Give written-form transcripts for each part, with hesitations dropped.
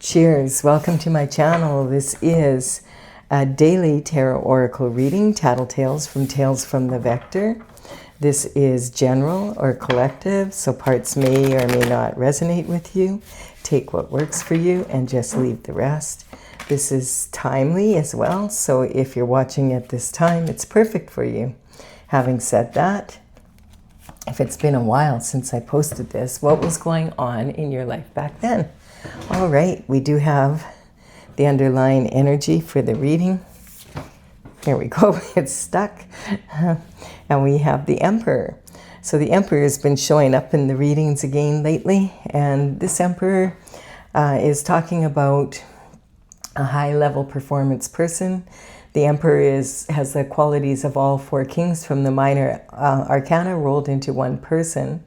Cheers, welcome to my channel. This is a daily tarot oracle reading, Tattle Tales from the Vector. This is general or collective, so parts may or may not resonate with you. Take what works for you and just leave the rest. This is timely as well, so if you're watching at this time, it's perfect for you. Having said that, if it's been a while since I posted this, what was going on in your life back then? All right, we do have the underlying energy for the reading. Here we go, it's stuck. And we have the Emperor. So the Emperor has been showing up in the readings again lately. And this Emperor is talking about a high-level performance person. The Emperor has the qualities of all four kings from the minor arcana rolled into one person.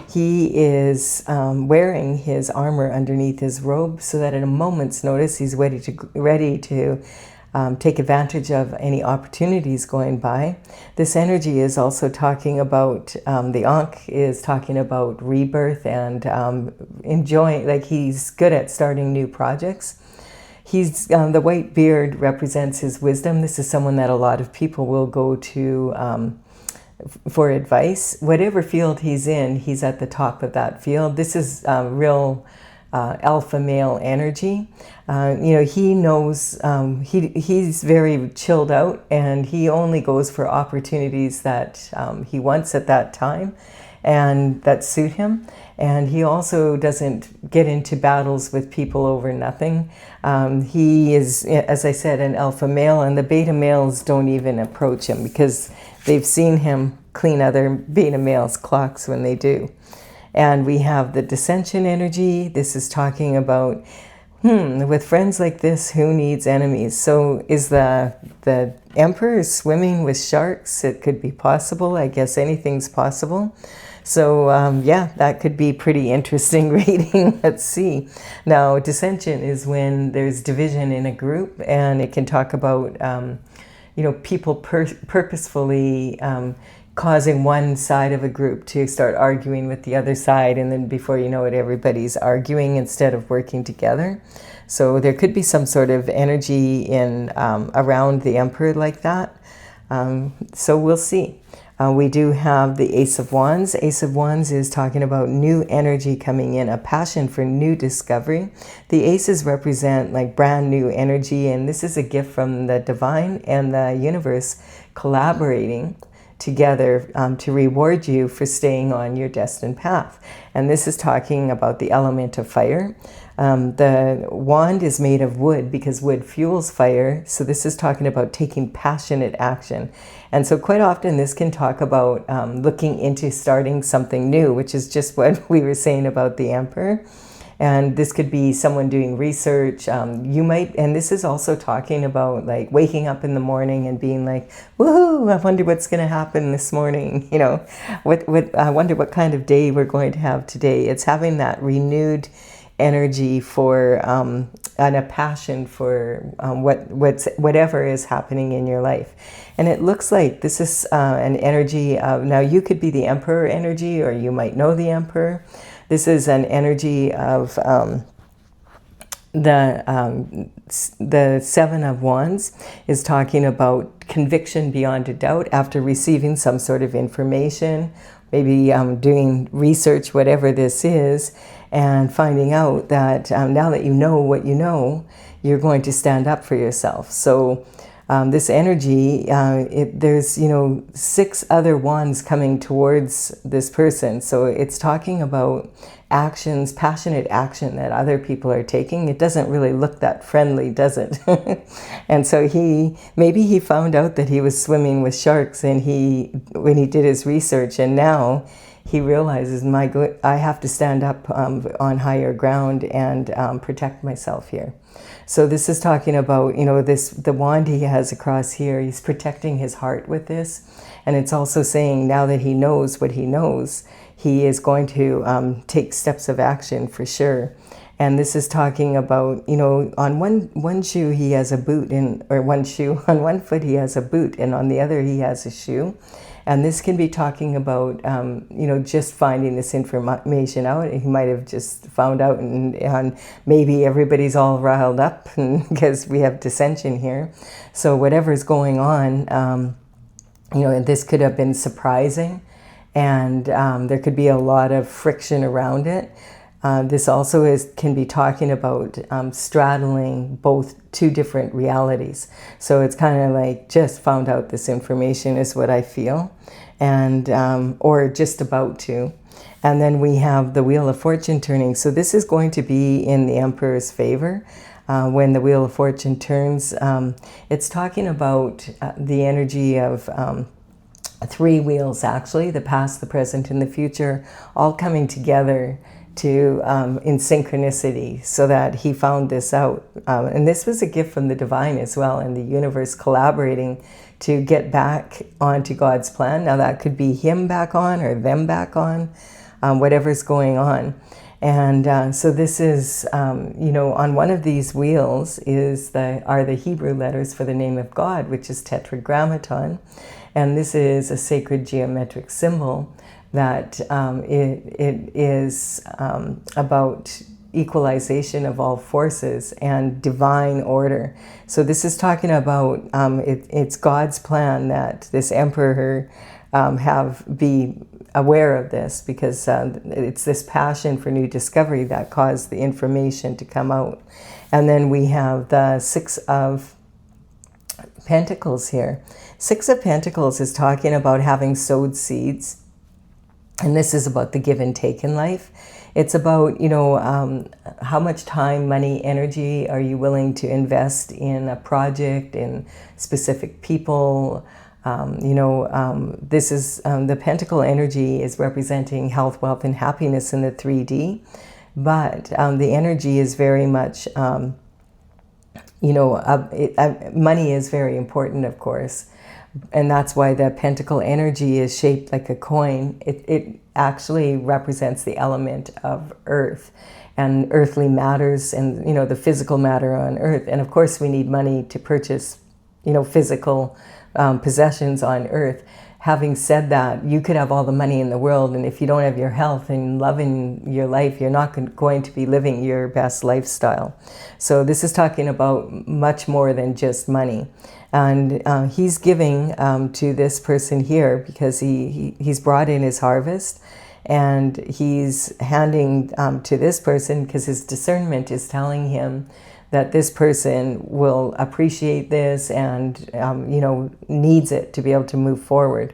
He is wearing his armor underneath his robe so that at a moment's notice he's ready to take advantage of any opportunities going by. This energy is also talking about, the Ankh is talking about rebirth and enjoying, like he's good at starting new projects. He's the white beard represents his wisdom. This is someone that a lot of people will go to for advice. Whatever field he's in, he's at the top of that field. This is real alpha male energy. He knows, he's very chilled out and he only goes for opportunities that he wants at that time and that suit him. And he also doesn't get into battles with people over nothing. He is, as I said, an alpha male, and the beta males don't even approach him because they've seen him clean other beta males' clocks when they do. And we have the dissension energy. This is talking about, with friends like this, who needs enemies? So is the Emperor swimming with sharks? It could be possible. I guess anything's possible. So yeah, that could be pretty interesting reading. Let's see. Now, dissension is when there's division in a group, and it can talk about people purposefully causing one side of a group to start arguing with the other side, and then before you know it, everybody's arguing instead of working together. So there could be some sort of energy in around the Emperor like that. So we'll see. We do have the Ace of Wands. Ace of Wands is talking about new energy coming in, a passion for new discovery. The aces represent like brand new energy, and this is a gift from the divine and the universe collaborating together to reward you for staying on your destined path. And this is talking about the element of fire. The wand is made of wood because wood fuels fire. So this is talking about taking passionate action. And so quite often this can talk about looking into starting something new, which is just what we were saying about the Emperor. And this could be someone doing research. You might, and this is also talking about like waking up in the morning and being like, woohoo, I wonder what's going to happen this morning. I wonder what kind of day we're going to have today. It's having that renewed energy for and a passion for whatever is happening in your life. And it looks like this is an energy of, now you could be the Emperor energy, or you might know the Emperor. This is an energy of the Seven of Wands is talking about conviction beyond a doubt after receiving some sort of information, maybe doing research, whatever this is, and finding out that now that you know what you know, you're going to stand up for yourself. So this energy, there's 6 other wands coming towards this person. So it's talking about actions, passionate action that other people are taking. It doesn't really look that friendly, does it? And so maybe he found out that he was swimming with sharks, and when he did his research, and now he realizes, I have to stand up on higher ground and protect myself here. So this is talking about, the wand he has across here, he's protecting his heart with this. And it's also saying now that he knows what he knows, he is going to take steps of action for sure. And this is talking about, on one shoe he has a boot, on one foot he has a boot, and on the other he has a shoe. And this can be talking about, just finding this information out. He might have just found out, and maybe everybody's all riled up because we have dissension here. So whatever's going on, this could have been surprising, and there could be a lot of friction around it. This also can be talking about straddling two different realities. So it's kind of like just found out this information is what I feel, and or just about to. And then we have the Wheel of Fortune turning. So this is going to be in the Emperor's favor. When the Wheel of Fortune turns, it's talking about the energy of three wheels, actually, the past, the present, and the future, all coming together to in synchronicity, so that he found this out. And this was a gift from the divine as well, and the universe collaborating to get back onto God's plan. Now that could be him back on or them back on, whatever's going on. And so this is, on one of these wheels are the Hebrew letters for the name of God, which is Tetragrammaton. And this is a sacred geometric symbol that it is about equalization of all forces and divine order. So this is talking about, it's God's plan that this emperor be aware of this, because it's this passion for new discovery that caused the information to come out. And then we have the Six of Pentacles here. Six of Pentacles is talking about having sowed seeds. And this is about the give and take in life. It's about, how much time, money, energy are you willing to invest in a project, in specific people. This is the Pentacle energy is representing health, wealth, and happiness in the 3D. But the energy is very much, money is very important, of course. And that's why the Pentacle energy is shaped like a coin. It actually represents the element of earth and earthly matters, and the physical matter on earth. And of course we need money to purchase physical possessions on earth. Having said that, you could have all the money in the world, and if you don't have your health and love in your life, you're not going to be living your best lifestyle. So this is talking about much more than just money. And he's giving to this person here because he's brought in his harvest, and he's handing to this person because his discernment is telling him that this person will appreciate this and needs it to be able to move forward.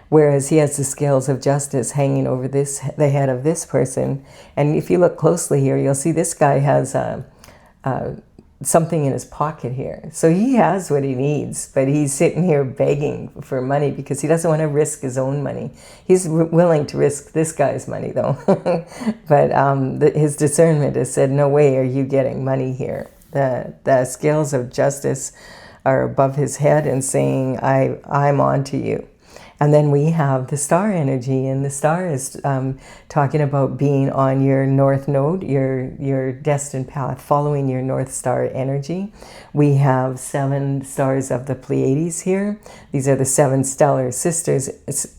Whereas he has the scales of justice hanging over the head of this person. And if you look closely here, you'll see this guy has something in his pocket here. So he has what he needs, but he's sitting here begging for money because he doesn't want to risk his own money. He's willing to risk this guy's money though. But his discernment has said, no way are you getting money here. The scales of justice are above his head and saying, I'm on to you. And then we have the star energy, and the star is talking about being on your north node, your destined path, following your north star energy. We have 7 stars of the Pleiades here. These are the 7 stellar sisters.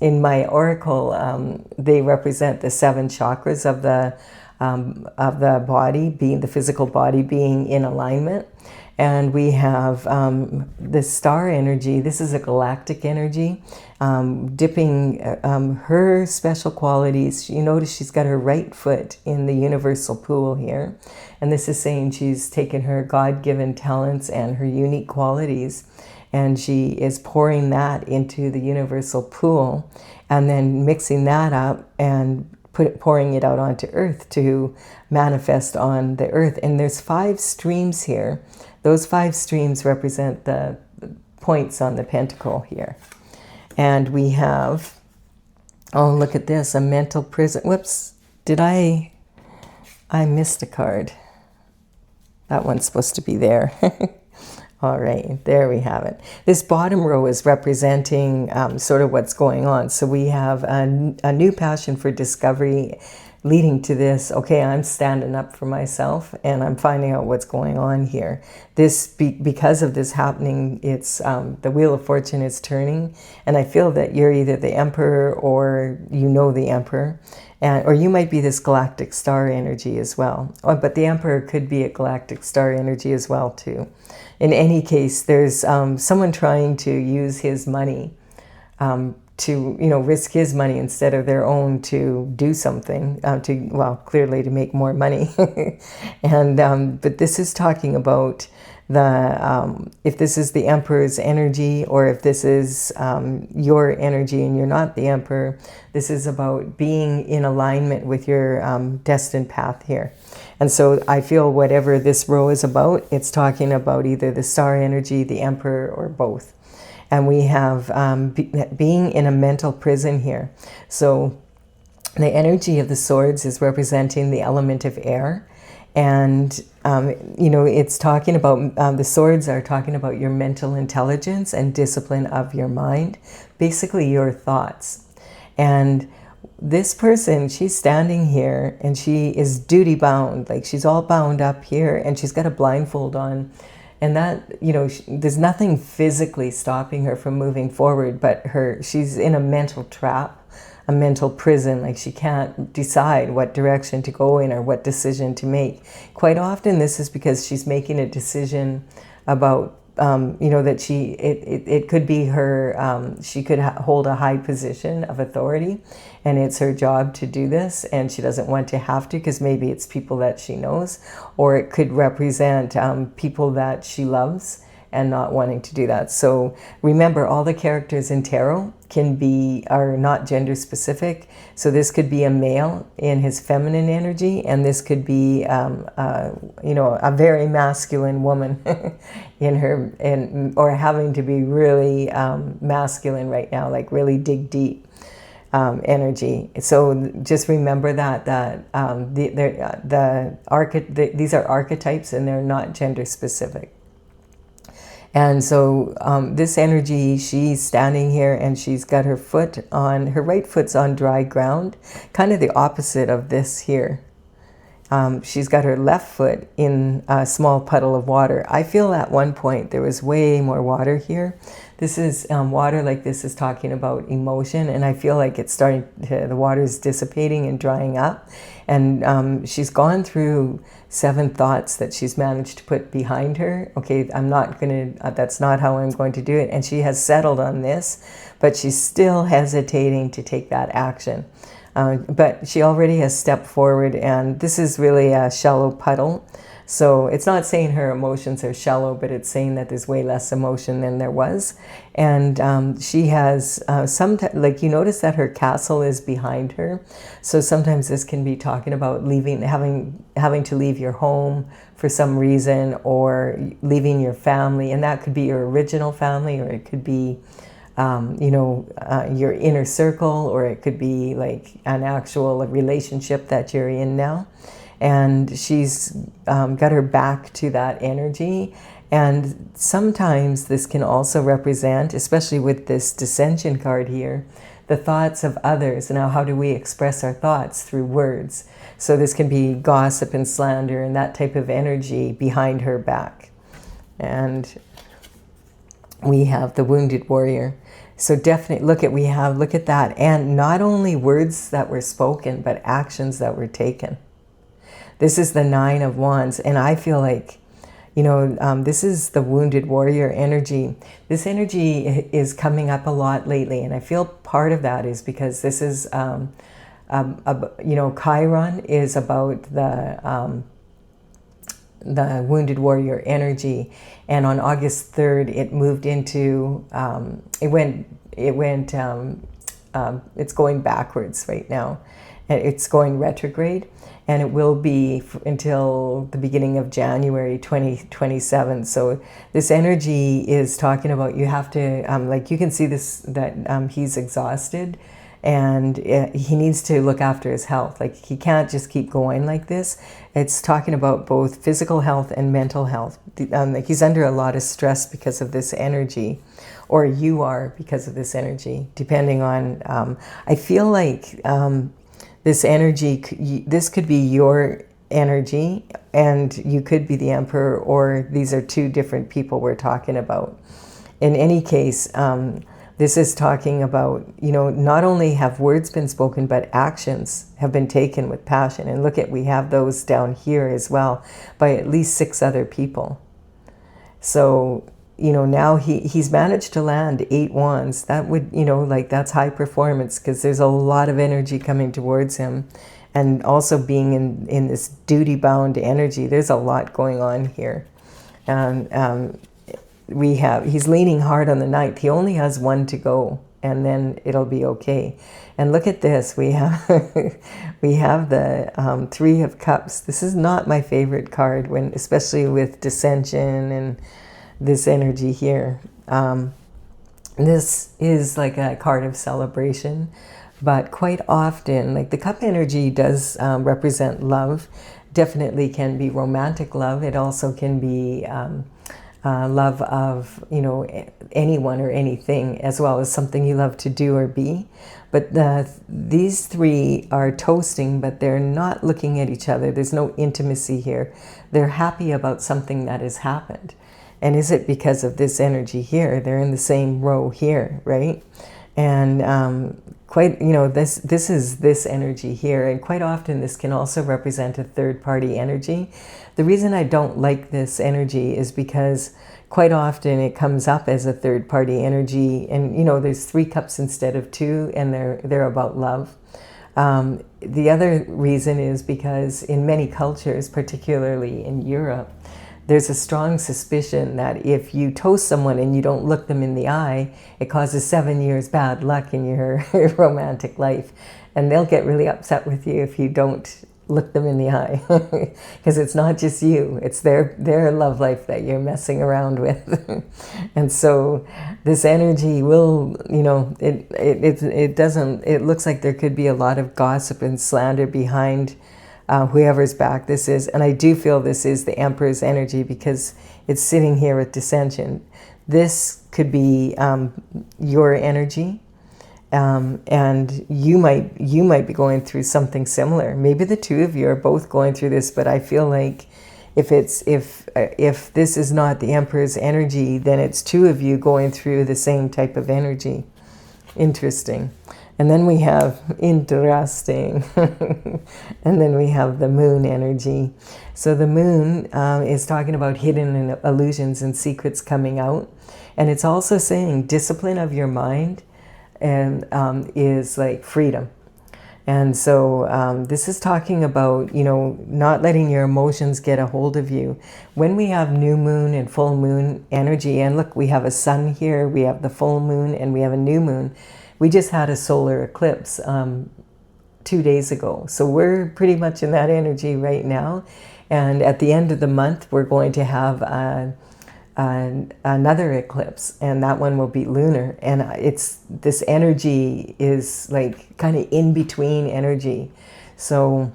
In my oracle, they represent the 7 chakras of the body, being the physical body being in alignment. And we have the star energy. This is a galactic energy, dipping her special qualities. You notice she's got her right foot in the universal pool here. And this is saying she's taken her God-given talents and her unique qualities, and she is pouring that into the universal pool, and then mixing that up and pouring it out onto earth to manifest on the earth. And there's 5 streams here. Those 5 streams represent the points on the pentacle here. And we have, oh, look at this, a mental prison. Whoops, I missed a card. That one's supposed to be there. All right, there we have it. This bottom row is representing sort of what's going on. So we have a new passion for discovery, leading to this, okay, I'm standing up for myself and I'm finding out what's going on here. Because of this happening, it's the Wheel of Fortune is turning, and I feel that you're either the Emperor or the Emperor, or you might be this galactic star energy as well. But the Emperor could be a galactic star energy as well too. In any case, there's someone trying to use his money to risk his money instead of their own to do something, clearly to make more money. And but this is talking about if this is the Emperor's energy, or if this is your energy and you're not the Emperor, this is about being in alignment with your destined path here. And so I feel whatever this row is about, it's talking about either the star energy, the Emperor, or both. And we have being in a mental prison here. So the energy of the swords is representing the element of air. And, it's talking about, the swords are talking about your mental intelligence and discipline of your mind, basically your thoughts. And this person, she's standing here and she is duty bound, like she's all bound up here and she's got a blindfold on. And that, there's nothing physically stopping her from moving forward, but she's in a mental trap, a mental prison, like she can't decide what direction to go in or what decision to make. Quite often this is because she's making a decision about, that it could be her, she could hold a high position of authority and it's her job to do this and she doesn't want to have to because maybe it's people that she knows, or it could represent people that she loves and not wanting to do that. So remember, all the characters in tarot are not gender specific. So this could be a male in his feminine energy, and this could be a very masculine woman in her, or having to be really masculine right now, like really dig deep energy. So just remember that these are archetypes and they're not gender specific. And so this energy, she's standing here and she's got her right foot's on dry ground, kind of the opposite of this here. She's got her left foot in a small puddle of water. I feel at one point there was way more water here. This is water, like this is talking about emotion, and I feel like it's the water's dissipating and drying up. And she's gone through 7 thoughts that she's managed to put behind her. Okay, that's not how I'm going to do it. And she has settled on this, but she's still hesitating to take that action. But she already has stepped forward, and this is really a shallow puddle. So it's not saying her emotions are shallow, but it's saying that there's way less emotion than there was. And she has like you notice that her castle is behind her. So sometimes this can be talking about having to leave your home for some reason, or leaving your family. And that could be your original family, or it could be your inner circle, or it could be like an actual relationship that you're in now. And she's got her back to that energy. And sometimes this can also represent, especially with this dissension card here, the thoughts of others. Now, how do we express our thoughts? Through words. So this can be gossip and slander and that type of energy behind her back. And we have the wounded warrior. So definitely look at that. And not only words that were spoken, but actions that were taken. This is the 9 of Wands. And I feel like, this is the wounded warrior energy. This energy is coming up a lot lately. And I feel part of that is because this is, Chiron is about the wounded warrior energy. And on August 3rd, it moved into, it's going backwards right now. It's going retrograde. And it will be until the beginning of January 2027. So this energy is talking about you have to, like you can see this, that he's exhausted and he needs to look after his health. Like he can't just keep going like this. It's talking about both physical health and mental health. Like he's under a lot of stress because of this energy, or you are because of this energy, depending on, I feel like, this energy, this could be your energy, and you could be the emperor, or these are two different people we're talking about. In any case, this is talking about, not only have words been spoken, but actions have been taken with passion. And look at, we have those down here as well by at least 6 other people. So, now he's managed to land 8 wands. That would, that's high performance, because there's a lot of energy coming towards him. And also being in this duty-bound energy, there's a lot going on here. And he's leaning hard on the 9th. He only has 1 to go, and then it'll be okay. And look at this. We have we have the 3 of Cups. This is not my favorite card, especially with dissension and this energy here. This is like a card of celebration, but quite often, like, the Cup energy does represent love. Definitely can be romantic love. It also can be love of, anyone or anything, as well as something you love to do or be. But these 3 are toasting, but they're not looking at each other. There's no intimacy here. They're happy about something that has happened. And is it because of this energy here? They're in the same row here, right? And quite, this is this energy here. And quite often this can also represent a third-party energy. The reason I don't like this energy is because quite often it comes up as a third-party energy. And, there's 3 cups instead of 2, and they're about love. The other reason is because in many cultures, particularly in Europe, there's a strong suspicion that if you toast someone and you don't look them in the eye, it causes 7 years bad luck in your romantic life. And they'll get really upset with you if you don't look them in the eye. Because it's not just you, it's their love life that you're messing around with. And so this energy will, it looks like there could be a lot of gossip and slander behind whoever's back this is. And I do feel this is the Emperor's energy, because it's sitting here with dissension. This could be your energy, and you might be going through something similar. Maybe the 2 of you are both going through this, but I feel like if this is not the Emperor's energy, then it's 2 of you going through the same type of energy. Interesting. And then we have interesting. And then we have the Moon energy. So the Moon is talking about hidden illusions and secrets coming out. And it's also saying discipline of your mind and is like freedom. And so this is talking about, not letting your emotions get a hold of you. When we have new moon and full moon energy, and look, we have a sun here, we have the full moon, and we have a new moon. We just had a solar eclipse 2 days ago. So we're pretty much in that energy right now. And at the end of the month, we're going to have another eclipse, and that one will be lunar. And this energy is like kind of in between energy. So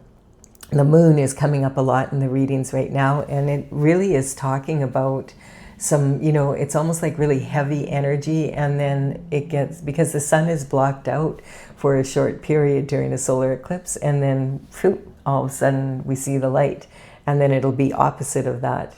the moon is coming up a lot in the readings right now, and it really is talking about some, it's almost like really heavy energy, and then it gets, because the sun is blocked out for a short period during a solar eclipse, and then all of a sudden we see the light, and then it'll be opposite of that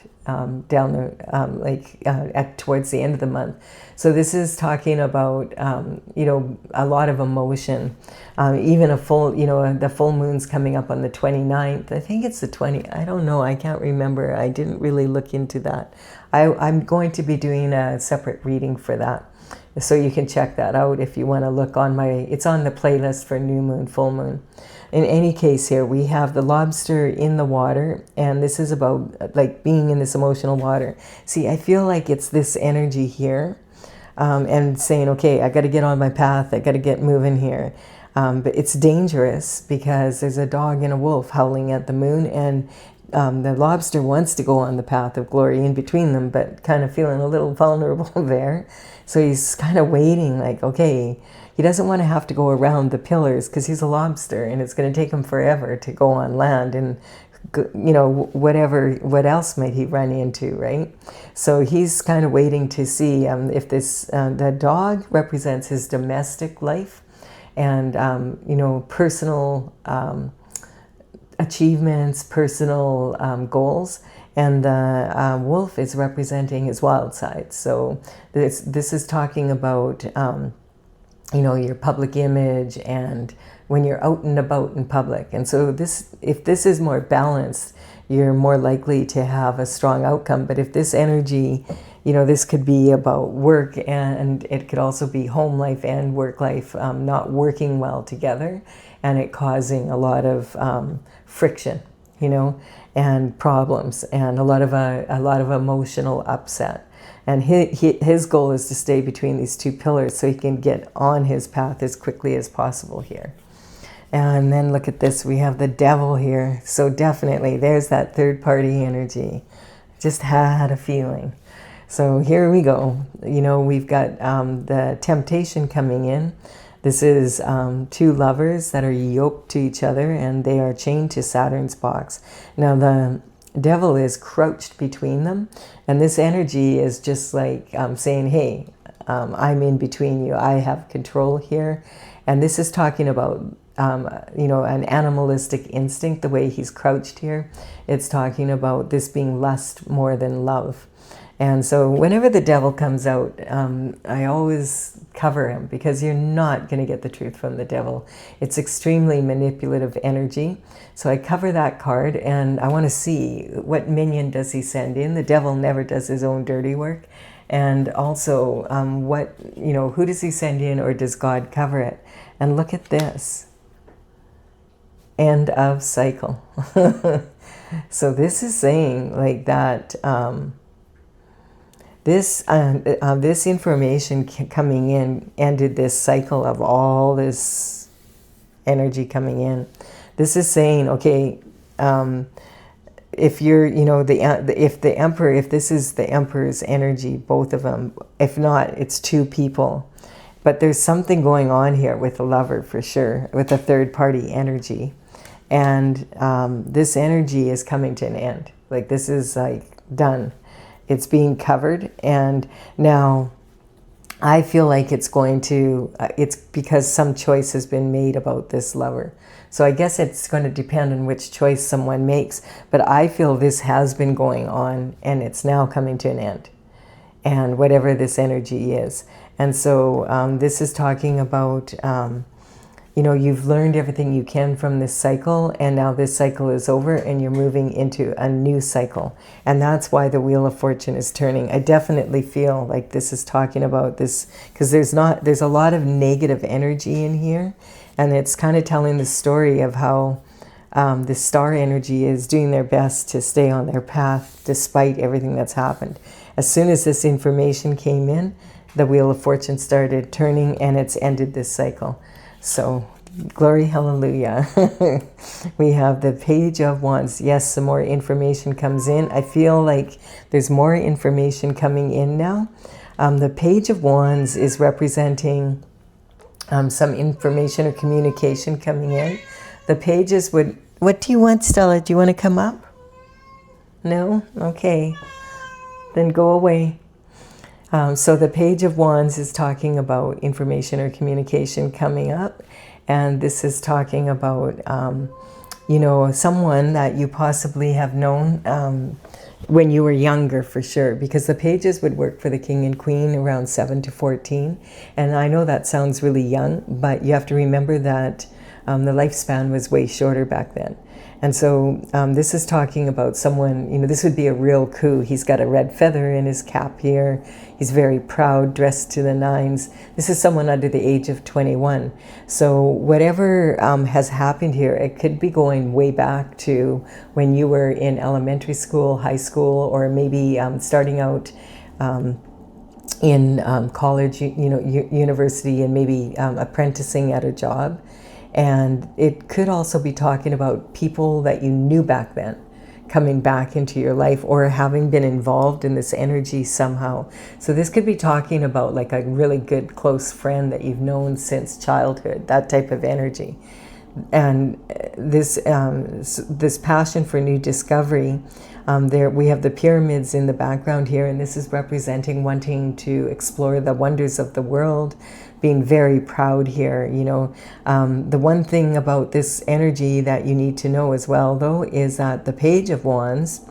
down the towards the end of the month. So this is talking about a lot of emotion, even a full, the full moon's coming up on the 29th. I think it's the 20, I don't know, I can't remember. I didn't really look into that. I'm going to be doing a separate reading for that. So you can check that out if you want to look on it's on the playlist for new moon, full moon. In any case, here we have the lobster in the water, and this is about like being in this emotional water. See, I feel like it's this energy here, and saying, okay, I got to get on my path, I got to get moving here. But it's dangerous because there's a dog and a wolf howling at the moon, and the lobster wants to go on the path of glory in between them, but kind of feeling a little vulnerable there. So he's kind of waiting, like, okay, he doesn't want to have to go around the pillars because he's a lobster, and it's going to take him forever to go on land, and what else might he run into, right? So he's kind of waiting to see if this, the dog represents his domestic life, and you know, personal achievements, personal goals. And the wolf is representing his wild side. So this is talking about you know, your public image and when you're out and about in public. And so this, if this is more balanced, you're more likely to have a strong outcome. But if this energy, you know, this could be about work, and it could also be home life and work life not working well together, and it causing a lot of friction, you know, and problems, and a lot of emotional upset. And his goal is to stay between these two pillars so he can get on his path as quickly as possible here. And then look at this, we have the devil here. So definitely there's that third party energy. Just had a feeling. So here we go. You know, we've got the temptation coming in. This is two lovers that are yoked to each other, and they are chained to Saturn's box. Now the devil is crouched between them, and this energy is just like saying, hey, I'm in between you. I have control here. And this is talking about you know, an animalistic instinct, the way he's crouched here. It's talking about this being lust more than love. And so whenever the devil comes out, I always cover him, because you're not going to get the truth from the devil. It's extremely manipulative energy. So I cover that card, and I want to see what minion does he send in. The devil never does his own dirty work. And also, what, you know, who does he send in, or does God cover it? And look at this. End of cycle. So this is saying like that this information coming in ended this cycle of all this energy coming in. This is saying, okay, if you're, you know, if the emperor, if this is the emperor's energy, both of them, if not, it's two people. But there's something going on here with the lover for sure, with a third party energy. And this energy is coming to an end. Like, this is like done. It's being covered. And now I feel like it's going to, it's because some choice has been made about this lover. So I guess it's going to depend on which choice someone makes. But I feel this has been going on, and it's now coming to an end. And whatever this energy is. And so this is talking about, you know, you've learned everything you can from this cycle, and now this cycle is over and you're moving into a new cycle. And that's why the Wheel of Fortune is turning. I definitely feel like this is talking about this, because there's a lot of negative energy in here, and it's kind of telling the story of how the star energy is doing their best to stay on their path despite everything that's happened. As soon as this information came in, the Wheel of Fortune started turning, and it's ended this cycle. So, glory, hallelujah. We have the Page of Wands. Yes, some more information comes in. I feel like there's more information coming in now. The Page of Wands is representing some information or communication coming in. The pages would... What do you want, Stella? Do you want to come up? No? Okay. Then go away. So the Page of Wands is talking about information or communication coming up. And this is talking about, you know, someone that you possibly have known when you were younger, for sure. Because the pages would work for the King and Queen around 7 to 14. And I know that sounds really young, but you have to remember that the lifespan was way shorter back then. And so this is talking about someone, you know, this would be a real coup. He's got a red feather in his cap here. He's very proud, dressed to the nines. This is someone under the age of 21. So whatever has happened here, it could be going way back to when you were in elementary school, high school, or maybe starting out in college, you know, university, and maybe apprenticing at a job. And it could also be talking about people that you knew back then coming back into your life, or having been involved in this energy somehow. So this could be talking about like a really good close friend that you've known since childhood, that type of energy. And this passion for new discovery. There we have the pyramids in the background here, and this is representing wanting to explore the wonders of the world, being very proud here. You know, the one thing about this energy that you need to know as well, though, is that the Page of Wands,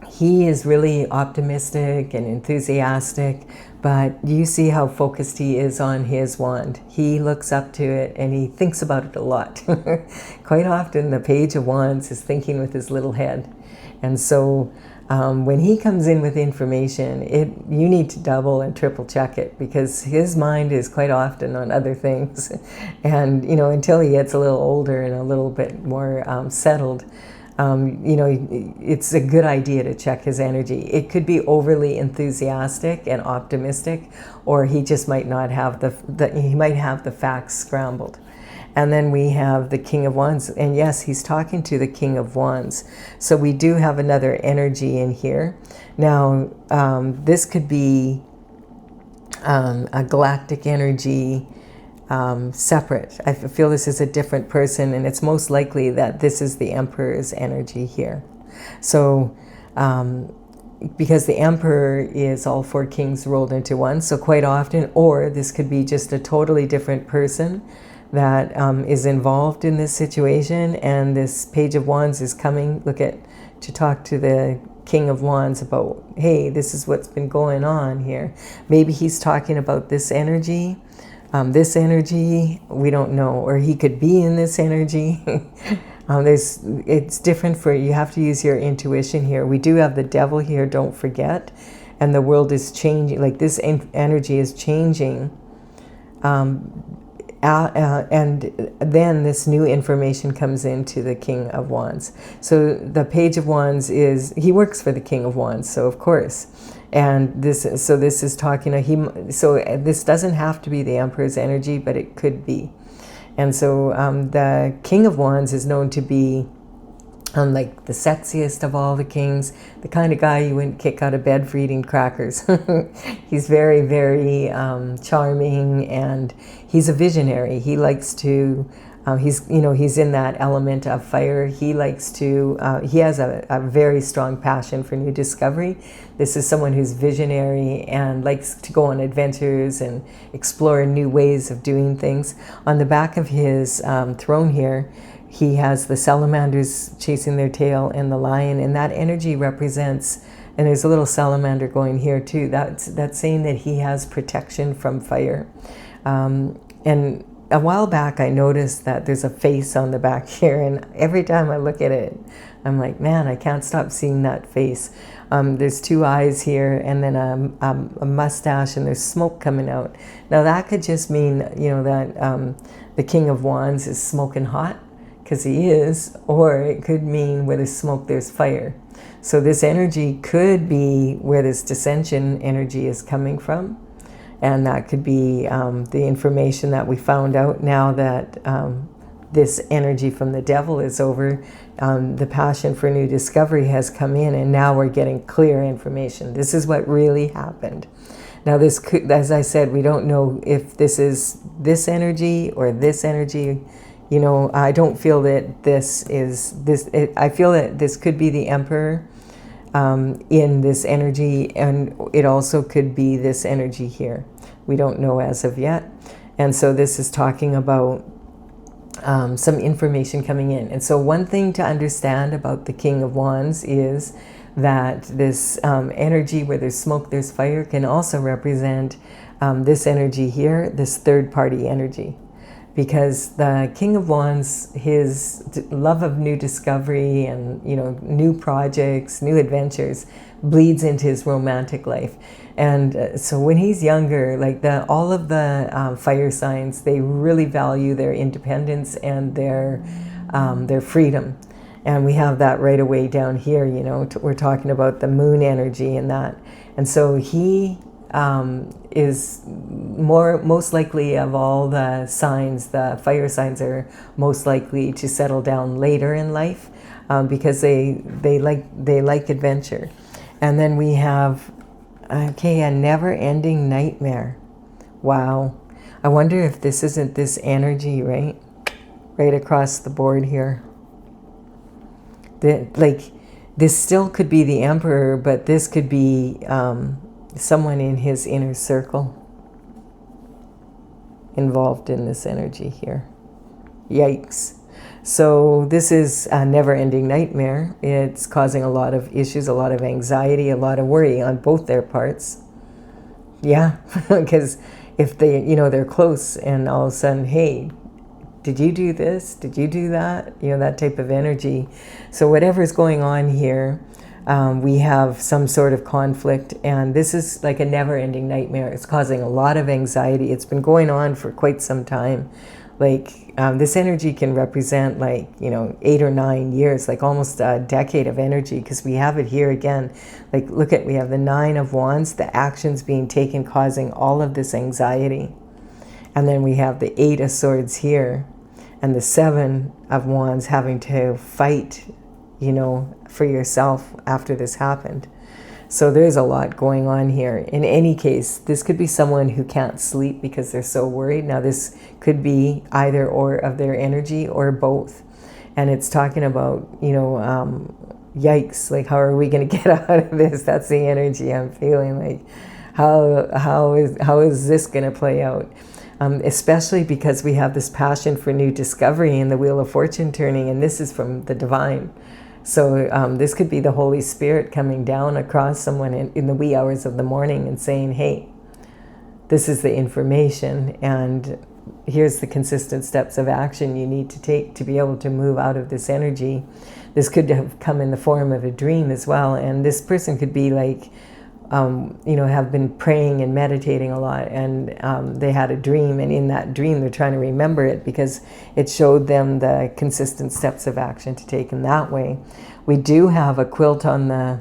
he is really optimistic and enthusiastic, but you see how focused he is on his wand. He looks up to it and he thinks about it a lot. Quite often the Page of Wands is thinking with his little head. And so when he comes in with information, you need to double and triple check it, because his mind is quite often on other things. And, you know, until he gets a little older and a little bit more settled, you know, it's a good idea to check his energy. It could be overly enthusiastic and optimistic, or he just might not have he might have the facts scrambled. And then we have the King of Wands, and yes, he's talking to the King of Wands. So we do have another energy in here. Now, this could be a galactic energy, separate. I feel this is a different person, and it's most likely that this is the Emperor's energy here. So because the Emperor is all four kings rolled into one, so quite often, or this could be just a totally different person that is involved in this situation, and this Page of Wands is coming, to talk to the King of Wands about, hey, this is what's been going on here. Maybe he's talking about this energy, we don't know, or he could be in this energy. It's different you have to use your intuition here. We do have the Devil here, don't forget, and the world is changing, like this energy is changing. And then this new information comes into the King of Wands. So the Page of Wands he works for the King of Wands, so of course. And this is talking, so this doesn't have to be the Emperor's energy, but it could be. And so the King of Wands is known to be like the sexiest of all the kings, the kind of guy you wouldn't kick out of bed for eating crackers. He's very, very charming, and he's a visionary. He likes to, he's in that element of fire. He likes to, he has a very strong passion for new discovery. This is someone who's visionary and likes to go on adventures and explore new ways of doing things. On the back of his throne here, he has the salamanders chasing their tail and the lion, and that energy represents, and there's a little salamander going here too, that's saying that he has protection from fire. And a while back I noticed that there's a face on the back here, and every time I look at it, I'm like, man, I can't stop seeing that face. There's two eyes here, and then a mustache, and there's smoke coming out. Now that could just mean, that the King of Wands is smoking hot, because he is, or it could mean where there's smoke, there's fire. So this energy could be where this dissension energy is coming from, and that could be the information that we found out now that this energy from the Devil is over. The passion for new discovery has come in, and now we're getting clear information. This is what really happened. Now this could, as I said, we don't know if this is this energy or this energy. I don't feel that this is this. I feel that this could be the Emperor in this energy, and it also could be this energy here. We don't know as of yet. And so this is talking about some information coming in. And so one thing to understand about the King of Wands is that this energy where there's smoke, there's fire, can also represent this energy here, this third party energy. Because the King of Wands, his love of new discovery and new projects, new adventures, bleeds into his romantic life. And so when he's younger, like all of the fire signs, they really value their independence and their freedom. And we have that right away down here. We're talking about the moon energy and that. And so he is most likely of all the signs, the fire signs are most likely to settle down later in life because they like adventure. And then we have a never-ending nightmare. Wow. I wonder if this isn't this energy, right? Right across the board here. Like, this still could be the Emperor, but this could be someone in his inner circle involved in this energy here. Yikes. So this is a never-ending nightmare. It's causing a lot of issues, a lot of anxiety, a lot of worry on both their parts. Yeah, because if they, they're close and all of a sudden, hey, did you do this? Did you do that? That type of energy. So whatever's going on here, we have some sort of conflict, and this is like a never-ending nightmare. It's causing a lot of anxiety. It's been going on for quite some time. Like, this energy can represent like, 8 or 9 years, like almost a decade of energy, because we have it here again. Like, look at, we have the 9 of Wands, the actions being taken, causing all of this anxiety. And then we have the 8 of Swords here, and the 7 of Wands having to fight, for yourself after this happened. So there's a lot going on here. In any case, this could be someone who can't sleep because they're so worried. Now, this could be either or of their energy or both. And it's talking about, yikes, like, how are we going to get out of this? That's the energy I'm feeling. Like, how is this going to play out? Especially because we have this passion for new discovery in the Wheel of Fortune turning, and this is from the divine. So this could be the Holy Spirit coming down across someone in the wee hours of the morning and saying, hey, this is the information, and here's the consistent steps of action you need to take to be able to move out of this energy. This could have come in the form of a dream as well, and this person could be like, have been praying and meditating a lot, and they had a dream, and in that dream they're trying to remember it because it showed them the consistent steps of action to take in that way. We do have a quilt on the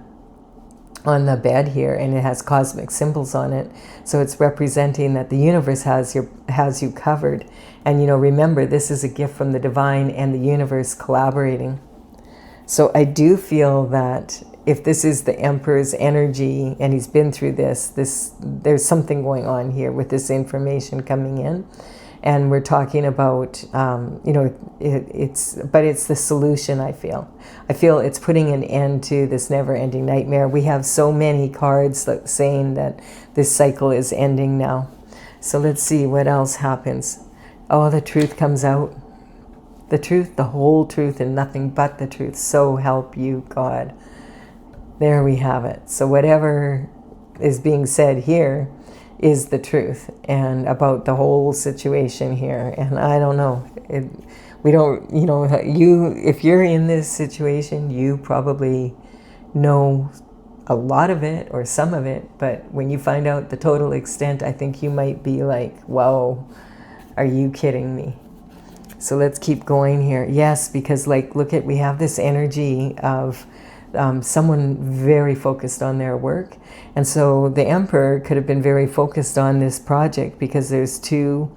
bed here, and it has cosmic symbols on it, so it's representing that the universe has you covered. And remember, this is a gift from the divine and the universe collaborating. So I do feel that if this is the Emperor's energy and he's been through this, there's something going on here with this information coming in. And we're talking about, it's the solution, I feel. I feel it's putting an end to this never-ending nightmare. We have so many cards saying that this cycle is ending now. So let's see what else happens. Oh, the truth comes out. The truth, the whole truth, and nothing but the truth. So help you, God. There we have it. So whatever is being said here is the truth, and about the whole situation here. And I don't know. We don't, if you're in this situation, you probably know a lot of it or some of it. But when you find out the total extent, I think you might be like, whoa, are you kidding me? So let's keep going here. Yes, because we have this energy of someone very focused on their work. And so the Emperor could have been very focused on this project because there's 2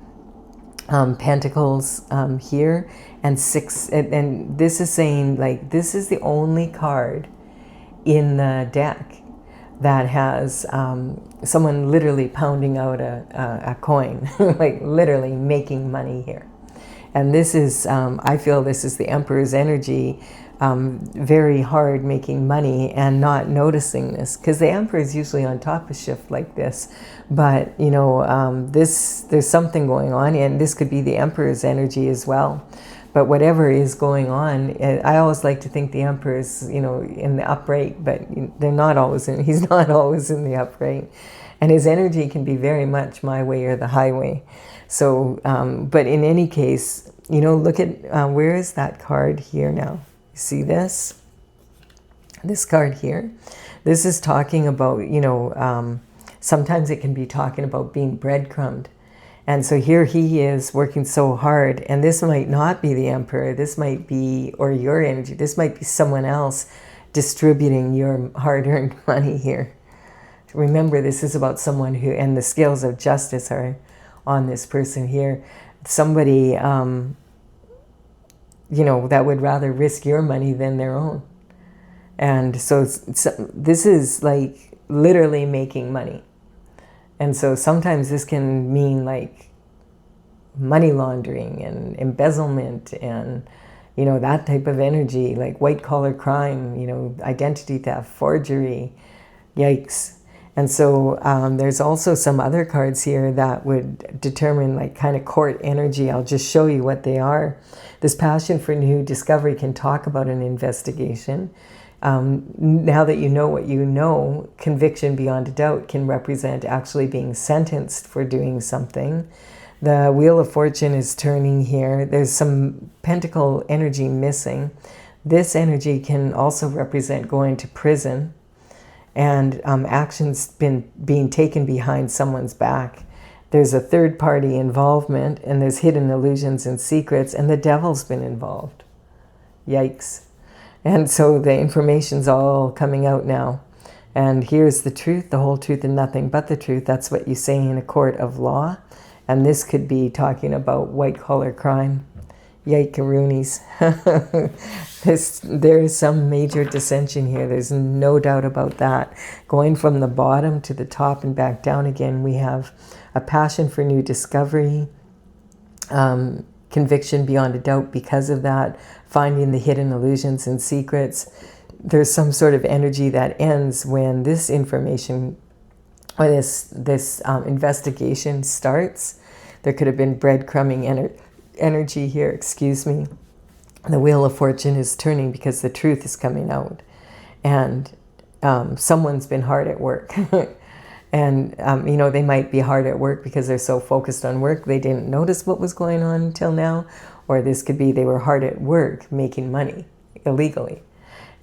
pentacles here and 6. And this is saying, like, this is the only card in the deck that has someone literally pounding out a coin, like literally making money here. And this is, I feel this is the Emperor's energy, very hard making money and not noticing this. Because the Emperor is usually on top of shift like this. But, there's something going on, and this could be the Emperor's energy as well. But whatever is going on, I always like to think the Emperor is, in the upright, but he's not always in the upright. And his energy can be very much my way or the highway. So, but in any case, look at, where is that card here now? You see this? This card here? This is talking about, sometimes it can be talking about being breadcrumbed. And so here he is working so hard, and this might not be the Emperor. This might be, or your energy, this might be someone else distributing your hard-earned money here. Remember, this is about someone who, and the scales of justice are on this person here. Somebody, that would rather risk your money than their own. And so this is like literally making money. And so sometimes this can mean like money laundering and embezzlement and, you know, that type of energy, like white collar crime, you know, identity theft, forgery, yikes. And so there's also some other cards here that would determine like kind of court energy. I'll just show you what they are. This passion for new discovery can talk about an investigation. Now that you know what you know, conviction beyond a doubt can represent actually being sentenced for doing something. The Wheel of Fortune is turning here. There's some pentacle energy missing. This energy can also represent going to prison and actions being taken behind someone's back. There's a third party involvement, and there's hidden illusions and secrets, and the devil's been involved. Yikes. And so the information's all coming out now. And here's the truth, the whole truth, and nothing but the truth. That's what you say in a court of law. And this could be talking about white-collar crime. Yike-a-roonies. There is some major dissension here. There's no doubt about that. Going from the bottom to the top and back down again, we have a passion for new discovery, conviction beyond a doubt because of that, finding the hidden illusions and secrets. There's some sort of energy that ends when this information or this investigation starts. There could have been breadcrumbing energy here, excuse me. The Wheel of Fortune is turning because the truth is coming out. And someone's been hard at work. And, you know, they might be hard at work because they're so focused on work they didn't notice what was going on until now. Or this could be they were hard at work making money illegally.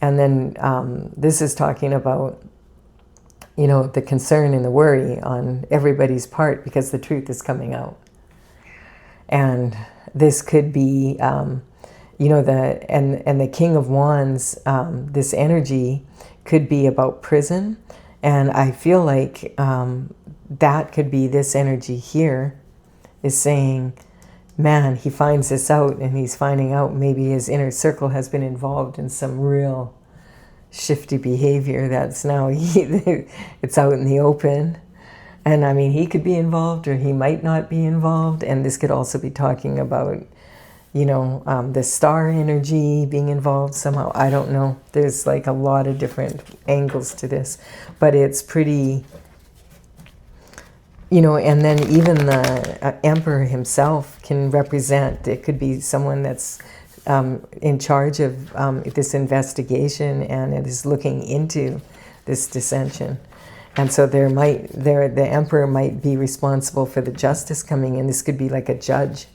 And then this is talking about, you know, the concern and the worry on everybody's part because the truth is coming out. And this could be, you know, and the King of Wands, this energy could be about prison. And I feel like that could be this energy here is saying, man, he finds this out and he's finding out maybe his inner circle has been involved in some real shifty behavior that's now, it's out in the open. And I mean, he could be involved or he might not be involved. And this could also be talking about, you know, the star energy being involved somehow. I don't know. There's like a lot of different angles to this. But it's pretty, you know, and then even the Emperor himself can represent, it could be someone that's in charge of this investigation and it is looking into this dissension. And so the Emperor might be responsible for the justice coming in. This could be like a judge.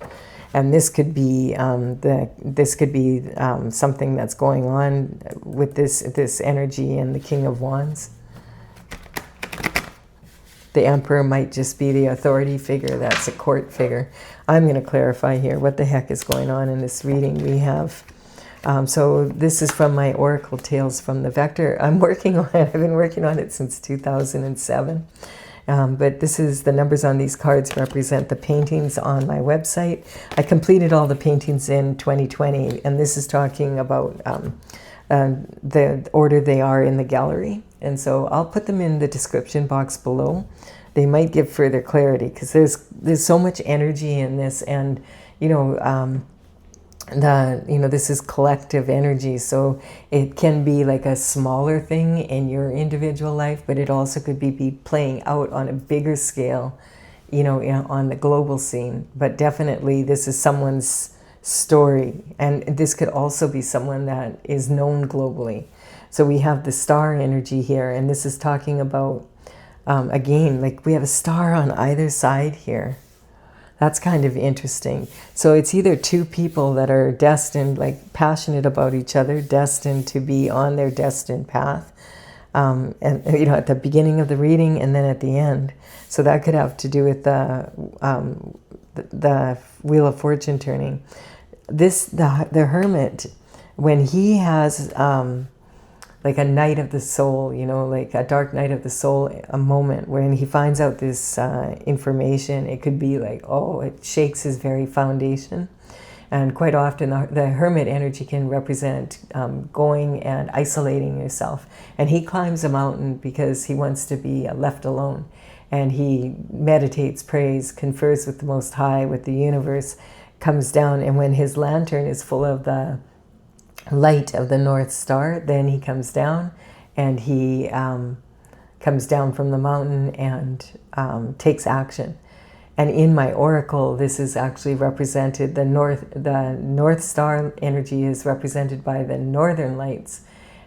And this could be something that's going on with this energy and the King of Wands. The Emperor might just be the authority figure. That's a court figure. I'm going to clarify here what the heck is going on in this reading. We have, so this is from my Oracle Tales from the Vector. I'm working on it. I've been working on it since 2007. But this is the numbers on these cards represent the paintings on my website. I completed all the paintings in 2020, and this is talking about the order they are in the gallery. And so I'll put them in the description box below. They might give further clarity because there's so much energy in this, and you know, this is collective energy, so it can be like a smaller thing in your individual life, but it also could be playing out on a bigger scale, you know, on the global scene. But definitely this is someone's story, and this could also be someone that is known globally. So we have the star energy here, and this is talking about, again, like we have a star on either side here. That's kind of interesting. So it's either two people that are destined, like passionate about each other, destined to be on their destined path. And, you know, at the beginning of the reading and then at the end. So that could have to do with the Wheel of Fortune turning. The Hermit, when he has like a night of the soul, you know, like a dark night of the soul, a moment when he finds out this information, it could be like, oh, it shakes his very foundation. And quite often the hermit energy can represent going and isolating yourself. And he climbs a mountain because he wants to be left alone. And he meditates, prays, confers with the Most High, with the universe, comes down. And when his lantern is full of the light of the North Star, then he comes down, and he comes down from the mountain and takes action. And in my oracle, this is actually represented, the North Star energy is represented by the Northern Lights.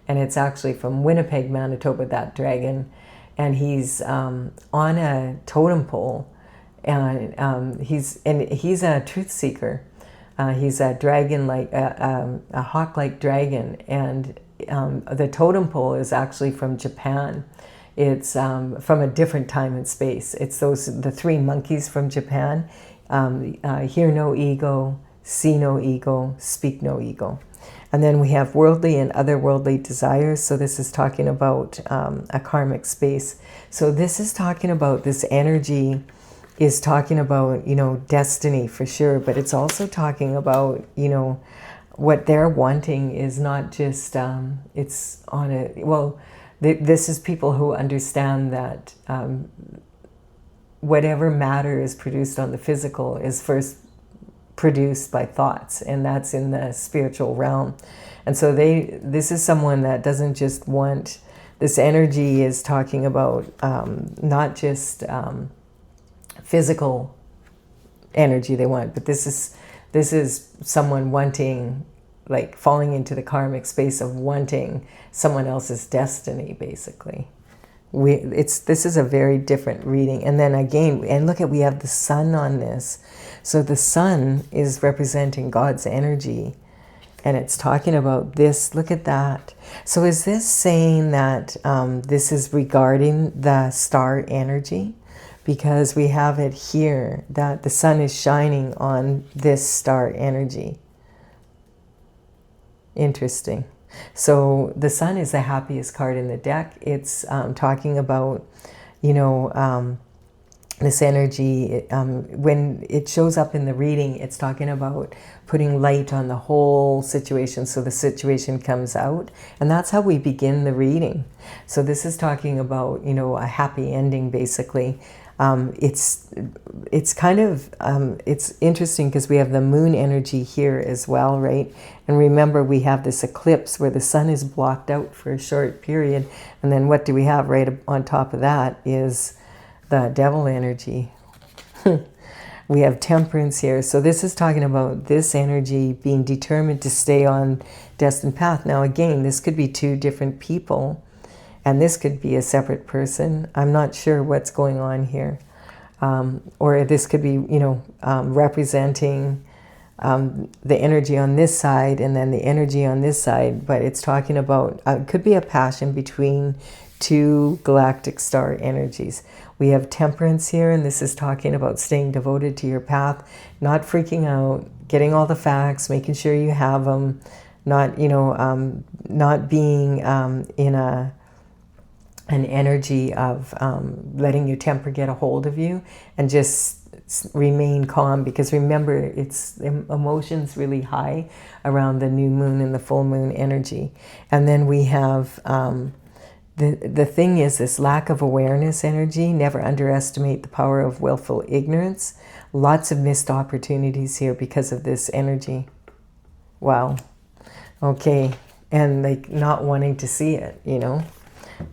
And it's actually from Winnipeg, Manitoba, that dragon. And he's on a totem pole. And he's a truth seeker. He's a dragon, like a hawk-like dragon. And the totem pole is actually from Japan. It's from a different time and space. It's the three monkeys from Japan. Hear no ego, see no ego, speak no ego. And then we have worldly and otherworldly desires. So this is talking about a karmic space. So this is talking about, this energy is talking about, destiny for sure. But it's also talking about, what they're wanting is not just, it's on a, well, this is people who understand that whatever matter is produced on the physical is first produced by thoughts, and that's in the spiritual realm. And so this is someone that doesn't just want, this energy is talking about not just physical energy they want, but this is someone wanting, like falling into the karmic space of wanting someone else's destiny, basically. This is a very different reading. And then again, and look at, we have the sun on this. So the sun is representing God's energy, and it's talking about this. Look at that. So is this saying that this is regarding the star energy? Because we have it here that the sun is shining on this star energy. Interesting. So the sun is the happiest card in the deck. It's talking about, this energy. When it shows up in the reading, it's talking about putting light on the whole situation so the situation comes out. And that's how we begin the reading. So this is talking about, a happy ending, basically. It's kind of, it's interesting because we have the moon energy here as well, right? And remember, we have this eclipse where the sun is blocked out for a short period. And then what do we have right on top of that is the devil energy. We have temperance here. So this is talking about this energy being determined to stay on destined path. Now, again, this could be two different people. And this could be a separate person. I'm not sure what's going on here. Or this could be, representing the energy on this side and then the energy on this side. But it's talking about, it could be a passion between two galactic star energies. We have temperance here, and this is talking about staying devoted to your path, not freaking out, getting all the facts, making sure you have them, not, not being in an energy of letting your temper get a hold of you, and just remain calm, because remember, it's emotions really high around the new moon and the full moon energy. And then we have the thing is this lack of awareness energy. Never underestimate the power of willful ignorance. Lots of missed opportunities here because of this energy. Wow. Okay. And like not wanting to see it,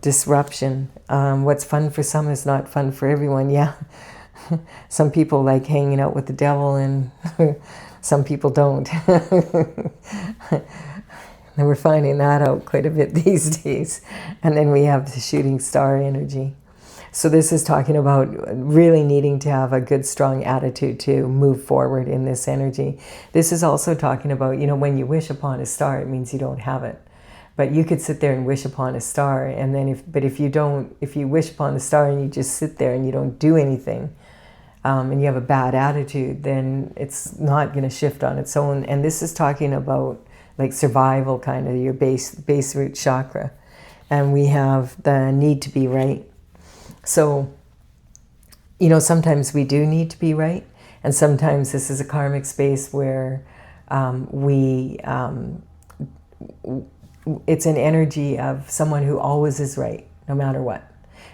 disruption. What's fun for some is not fun for everyone. Yeah. Some people like hanging out with the devil, and some people don't. And we're finding that out quite a bit these days. And then we have the shooting star energy. So this is talking about really needing to have a good, strong attitude to move forward in this energy. This is also talking about, when you wish upon a star, it means you don't have it. But you could sit there and wish upon a star, and then if you wish upon the star and you just sit there and you don't do anything, and you have a bad attitude, then it's not going to shift on its own. And this is talking about like survival, kind of your base root chakra. And we have the need to be right. So, sometimes we do need to be right, and sometimes this is a karmic space where it's an energy of someone who always is right, no matter what.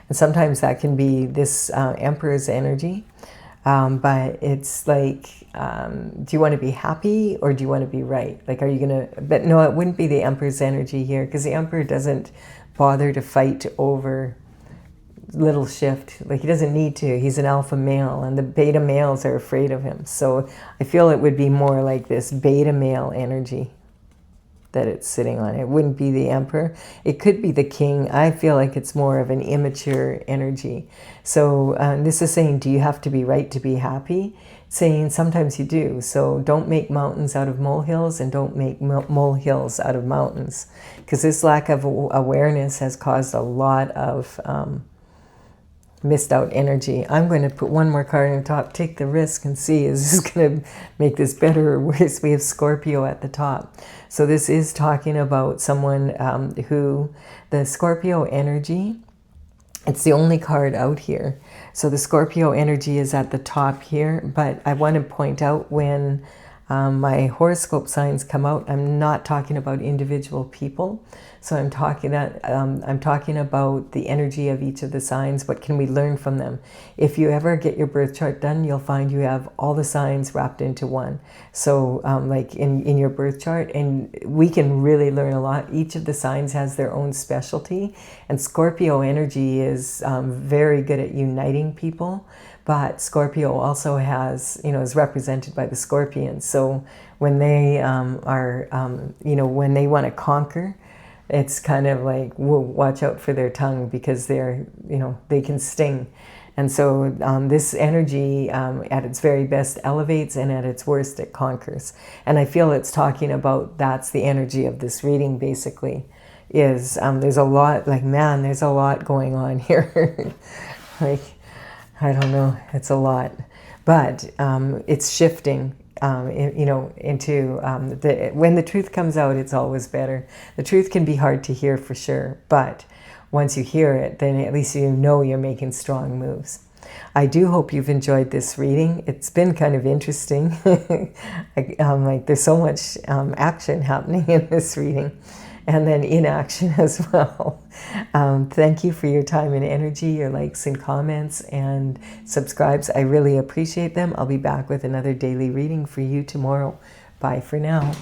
And sometimes that can be this Emperor's energy. But it's like, do you want to be happy or do you want to be right? Like, are you going to, but no, it wouldn't be the Emperor's energy here, because the Emperor doesn't bother to fight over little shift. Like, he doesn't need to. He's an alpha male, and the beta males are afraid of him. So I feel it would be more like this beta male energy that it's sitting on. It wouldn't be the Emperor. It could be the King. I feel like it's more of an immature energy. So this is saying, do you have to be right to be happy? Saying sometimes you do. So don't make mountains out of molehills, and don't make molehills out of mountains, because this lack of awareness has caused a lot of missed out energy. I'm going to put one more card on the top, take the risk, and see, is this going to make this better or worse? We have Scorpio at the top. So this is talking about someone who, the Scorpio energy, it's the only card out here. So the Scorpio energy is at the top here, but I want to point out, when my horoscope signs come out, I'm not talking about individual people. So I'm talking about the energy of each of the signs. What can we learn from them? If you ever get your birth chart done, you'll find you have all the signs wrapped into one. So like in your birth chart, and we can really learn a lot. Each of the signs has their own specialty, and Scorpio energy is very good at uniting people. But Scorpio also has, is represented by the scorpions. So when they when they want to conquer, it's kind of like, whoa, watch out for their tongue, because they're, they can sting. And so this energy at its very best elevates, and at its worst it conquers. And I feel it's talking about, that's the energy of this reading basically, is there's a lot, like, man, there's a lot going on here. Like, I don't know, it's a lot. But it's shifting. Into when the truth comes out, it's always better. The truth can be hard to hear for sure, but once you hear it, then at least you know you're making strong moves. I do hope you've enjoyed this reading. It's been kind of interesting. Like, there's so much action happening in this reading, and then inaction as well. Thank you for your time and energy, your likes and comments and subscribes. I really appreciate them. I'll be back with another daily reading for you tomorrow. Bye for now.